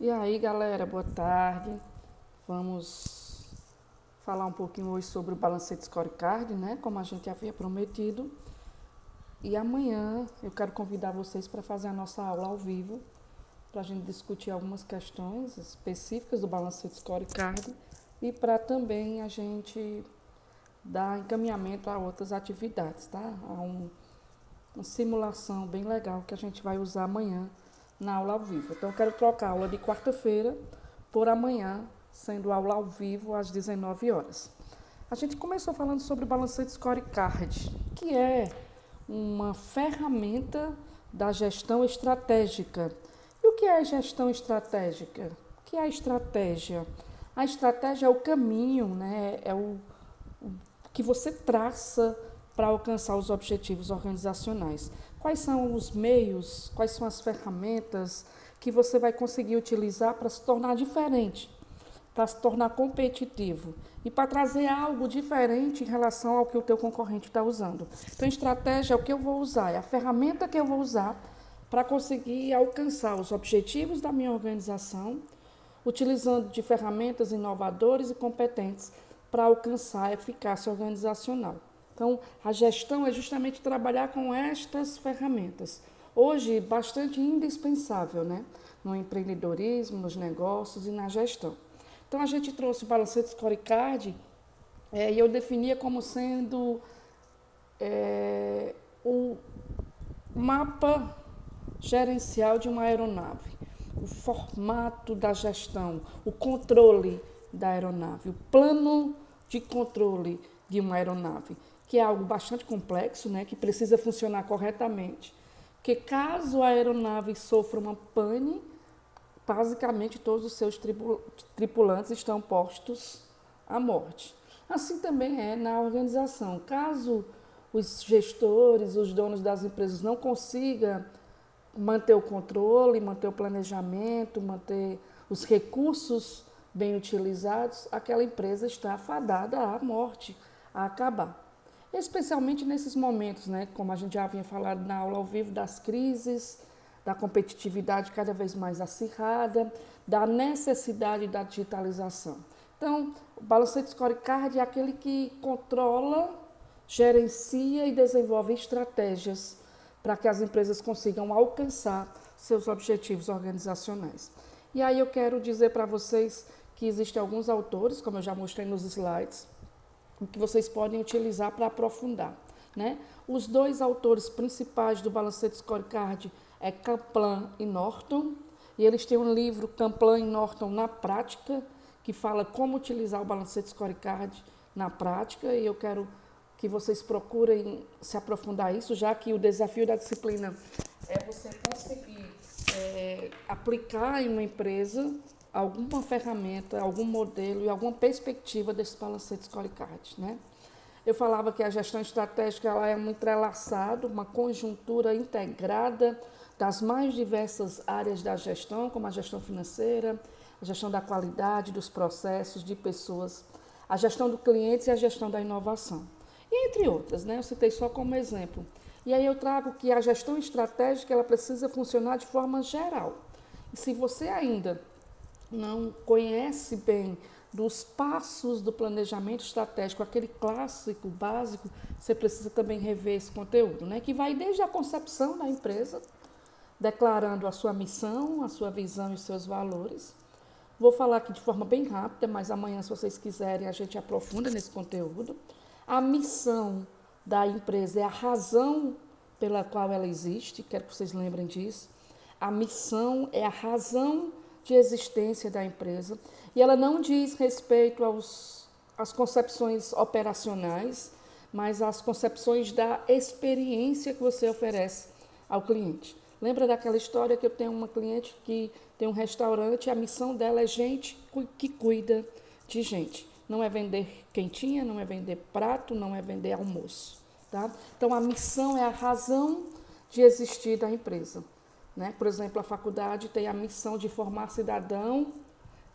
E aí, galera, boa tarde. Vamos falar um pouquinho hoje sobre o Balancete Scorecard, né? Como a gente havia prometido. E amanhã eu quero convidar vocês para fazer a nossa aula ao vivo, para a gente discutir algumas questões específicas do Balancete Scorecard e para também a gente dar encaminhamento a outras atividades, tá? Há uma simulação bem legal que a gente vai usar amanhã na aula ao vivo. Então, eu quero trocar a aula de quarta-feira por amanhã, sendo aula ao vivo às 19 horas. A gente começou falando sobre o Balancete Scorecard, que é uma ferramenta da gestão estratégica. E o que é a gestão estratégica? O que é a estratégia? A estratégia é o caminho, né? É o que você traça para alcançar os objetivos organizacionais. Quais são os meios, quais são as ferramentas que você vai conseguir utilizar para se tornar diferente, para se tornar competitivo e para trazer algo diferente em relação ao que o teu concorrente está usando. Então, estratégia é o que eu vou usar, é a ferramenta que eu vou usar para conseguir alcançar os objetivos da minha organização, utilizando de ferramentas inovadoras e competentes para alcançar a eficácia organizacional. Então, a gestão é justamente trabalhar com estas ferramentas. Hoje, bastante indispensável, né? No empreendedorismo, nos negócios e na gestão. Então, a gente trouxe o Balancete Scorecard e eu definia como sendo o mapa gerencial de uma aeronave, o formato da gestão, o controle da aeronave, o plano de controle de uma aeronave, que é algo bastante complexo, né, que precisa funcionar corretamente, porque caso a aeronave sofra uma pane, basicamente todos os seus tripulantes estão postos à morte. Assim também é na organização. Caso os gestores, os donos das empresas não consigam manter o controle, manter o planejamento, manter os recursos bem utilizados, aquela empresa está fadada à morte, a acabar. Especialmente nesses momentos, né, como a gente já havia falado na aula ao vivo, das crises, da competitividade cada vez mais acirrada, da necessidade da digitalização. Então, o Balancete Scorecard é aquele que controla, gerencia e desenvolve estratégias para que as empresas consigam alcançar seus objetivos organizacionais. E aí eu quero dizer para vocês que existem alguns autores, como eu já mostrei nos slides, que vocês podem utilizar para aprofundar, né? Os dois autores principais do Balancete Scorecard é Kaplan e Norton, e eles têm um livro, Kaplan e Norton na Prática, que fala como utilizar o Balancete Scorecard na prática, e eu quero que vocês procurem se aprofundar isso, já que o desafio da disciplina é você conseguir aplicar em uma empresa alguma ferramenta, algum modelo e alguma perspectiva desse Balancete Scorecard, né? Eu falava que a gestão estratégica ela é um entrelaçado, uma conjuntura integrada das mais diversas áreas da gestão, como a gestão financeira, a gestão da qualidade, dos processos, de pessoas, a gestão do cliente e a gestão da inovação. E entre outras, né? Eu citei só como exemplo. E aí eu trago que a gestão estratégica ela precisa funcionar de forma geral. E se você ainda não conhece bem dos passos do planejamento estratégico, aquele clássico, básico, você precisa também rever esse conteúdo, né? Que vai desde a concepção da empresa, declarando a sua missão, a sua visão e os seus valores. Vou falar aqui de forma bem rápida, mas amanhã, se vocês quiserem, a gente aprofunda nesse conteúdo. A missão da empresa é a razão pela qual ela existe, quero que vocês lembrem disso. A missão é a razão de existência da empresa e ela não diz respeito às concepções operacionais, mas às concepções da experiência que você oferece ao cliente. Lembra daquela história que eu tenho uma cliente que tem um restaurante e a missão dela é gente que cuida de gente. Não é vender quentinha, não é vender prato, não é vender almoço. Tá? Então, a missão é a razão de existir da empresa. Né? Por exemplo, a faculdade tem a missão de formar cidadãos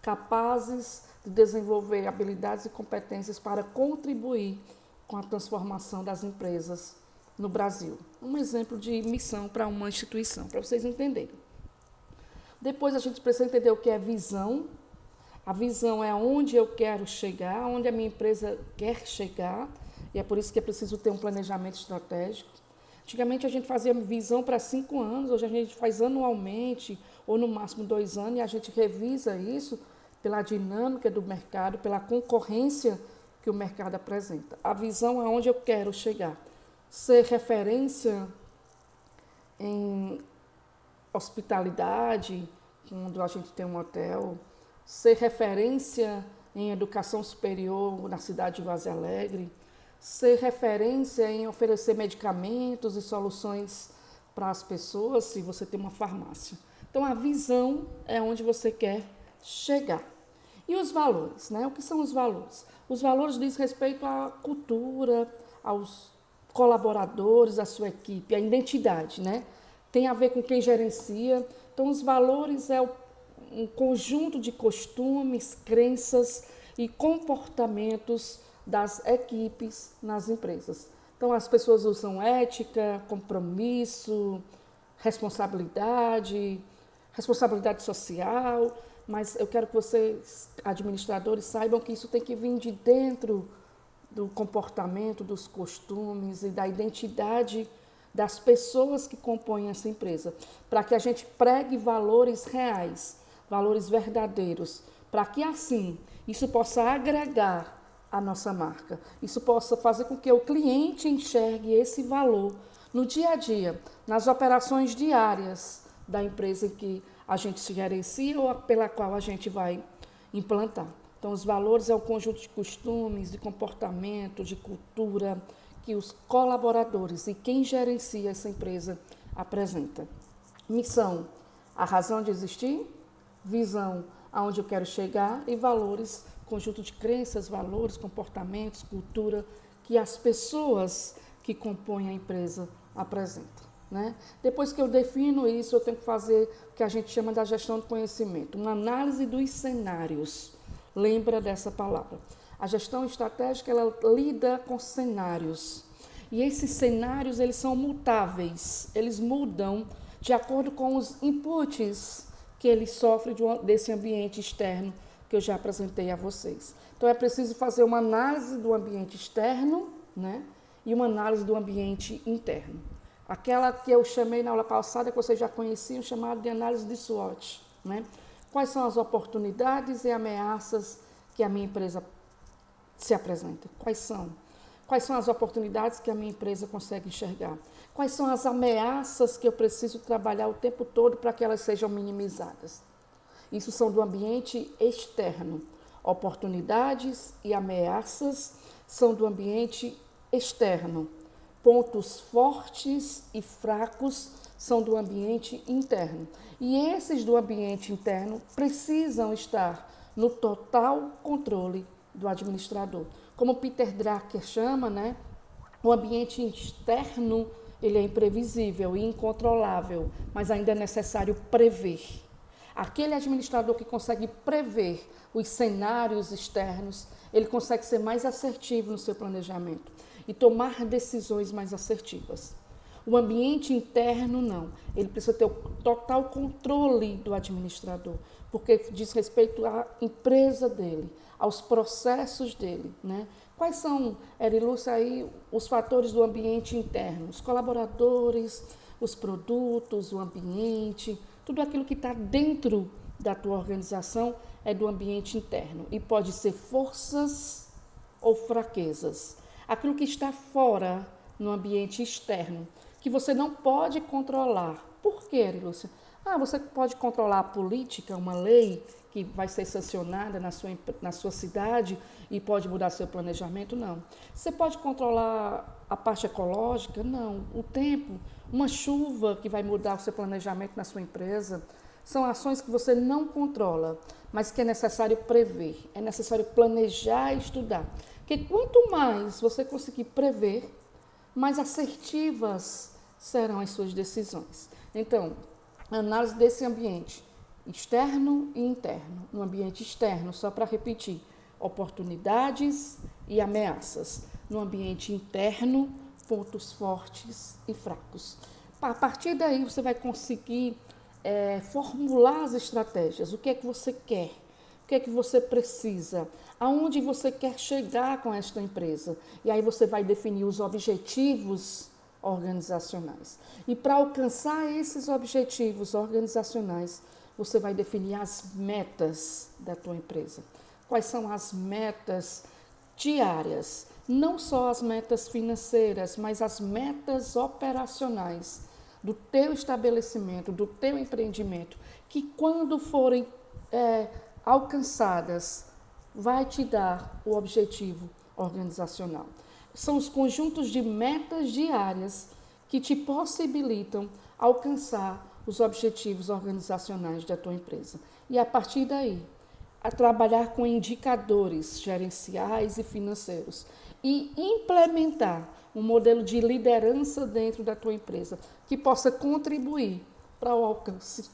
capazes de desenvolver habilidades e competências para contribuir com a transformação das empresas no Brasil. Um exemplo de missão para uma instituição, para vocês entenderem. Depois a gente precisa entender o que é visão. A visão é onde eu quero chegar, onde a minha empresa quer chegar, e é por isso que é preciso ter um planejamento estratégico. Antigamente a gente fazia visão para 5 anos, hoje a gente faz anualmente, ou no máximo 2 anos, e a gente revisa isso pela dinâmica do mercado, pela concorrência que o mercado apresenta. A visão é onde eu quero chegar. Ser referência em hospitalidade, quando a gente tem um hotel, ser referência em educação superior na cidade de Vaze Alegre, ser referência em oferecer medicamentos e soluções para as pessoas, se você tem uma farmácia. Então, a visão é onde você quer chegar. E os valores, né? O que são os valores? Os valores diz respeito à cultura, aos colaboradores, à sua equipe, à identidade, né? Tem a ver com quem gerencia. Então, os valores é um conjunto de costumes, crenças e comportamentos das equipes nas empresas. Então, as pessoas usam ética, compromisso, responsabilidade social, mas eu quero que vocês, administradores, saibam que isso tem que vir de dentro do comportamento, dos costumes e da identidade das pessoas que compõem essa empresa, para que a gente pregue valores reais, valores verdadeiros, para que assim isso possa agregar a nossa marca, isso possa fazer com que o cliente enxergue esse valor no dia a dia, nas operações diárias da empresa em que a gente se gerencia ou pela qual a gente vai implantar. Então, os valores é o conjunto de costumes, de comportamento, de cultura que os colaboradores e quem gerencia essa empresa apresenta. Missão, a razão de existir, visão, aonde eu quero chegar, e valores, conjunto de crenças, valores, comportamentos, cultura que as pessoas que compõem a empresa apresentam, né? Depois que eu defino isso, eu tenho que fazer o que a gente chama da gestão do conhecimento, uma análise dos cenários. Lembra dessa palavra. A gestão estratégica, ela lida com cenários. E esses cenários, eles são mutáveis, eles mudam de acordo com os inputs que ele sofre desse ambiente externo que eu já apresentei a vocês. Então, é preciso fazer uma análise do ambiente externo, né, e uma análise do ambiente interno. Aquela que eu chamei na aula passada, que vocês já conheciam, chamada de análise de SWOT, né? Quais são as oportunidades e ameaças que a minha empresa se apresenta? Quais são? Quais são as oportunidades que a minha empresa consegue enxergar? Quais são as ameaças que eu preciso trabalhar o tempo todo para que elas sejam minimizadas? Isso são do ambiente externo. Oportunidades e ameaças são do ambiente externo. Pontos fortes e fracos são do ambiente interno. E esses do ambiente interno precisam estar no total controle do administrador. Como Peter Drucker chama, né? O ambiente externo, ele é imprevisível e incontrolável, mas ainda é necessário prever. Aquele administrador que consegue prever os cenários externos, ele consegue ser mais assertivo no seu planejamento e tomar decisões mais assertivas. O ambiente interno, não. Ele precisa ter o total controle do administrador, porque diz respeito à empresa dele, aos processos dele, né? Quais são, Erilúcia, aí os fatores do ambiente interno? Os colaboradores, os produtos, o ambiente, tudo aquilo que está dentro da tua organização é do ambiente interno e pode ser forças ou fraquezas. Aquilo que está fora no ambiente externo, que você não pode controlar. Por quê, Lúcia? Você pode controlar a política, uma lei que vai ser sancionada na sua cidade e pode mudar seu planejamento? Não. Você pode controlar a parte ecológica? Não. O tempo, uma chuva que vai mudar o seu planejamento na sua empresa? São ações que você não controla, mas que é necessário prever, é necessário planejar e estudar. Porque quanto mais você conseguir prever, mais assertivas serão as suas decisões. Então, análise desse ambiente externo e interno. No ambiente externo, só para repetir, oportunidades e ameaças. No ambiente interno, pontos fortes e fracos. A partir daí, você vai conseguir formular as estratégias. O que é que você quer? O que é que você precisa? Aonde você quer chegar com esta empresa? E aí você vai definir os objetivos organizacionais. E para alcançar esses objetivos organizacionais, você vai definir as metas da tua empresa. Quais são as metas diárias? Não só as metas financeiras, mas as metas operacionais do teu estabelecimento, do teu empreendimento, que quando forem alcançadas, vai te dar o objetivo organizacional. São os conjuntos de metas diárias que te possibilitam alcançar os objetivos organizacionais da tua empresa. E a partir daí, a trabalhar com indicadores gerenciais e financeiros e implementar um modelo de liderança dentro da tua empresa que possa contribuir para o alcance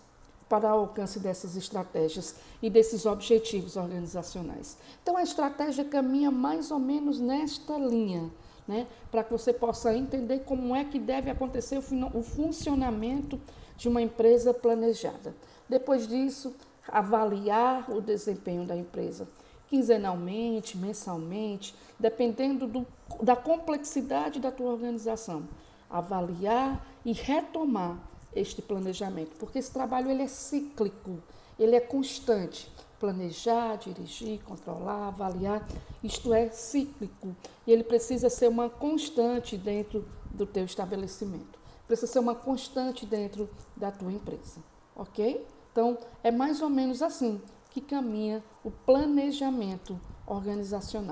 dessas estratégias e desses objetivos organizacionais. Então, a estratégia caminha mais ou menos nesta linha, né? Para que você possa entender como é que deve acontecer o funcionamento de uma empresa planejada. Depois disso, avaliar o desempenho da empresa, quinzenalmente, mensalmente, dependendo da complexidade da tua organização. Avaliar e retomar este planejamento, porque esse trabalho ele é cíclico, ele é constante. Planejar, dirigir, controlar, avaliar, isto é cíclico e ele precisa ser uma constante dentro do teu estabelecimento, precisa ser uma constante dentro da tua empresa, ok? Então, é mais ou menos assim que caminha o planejamento organizacional.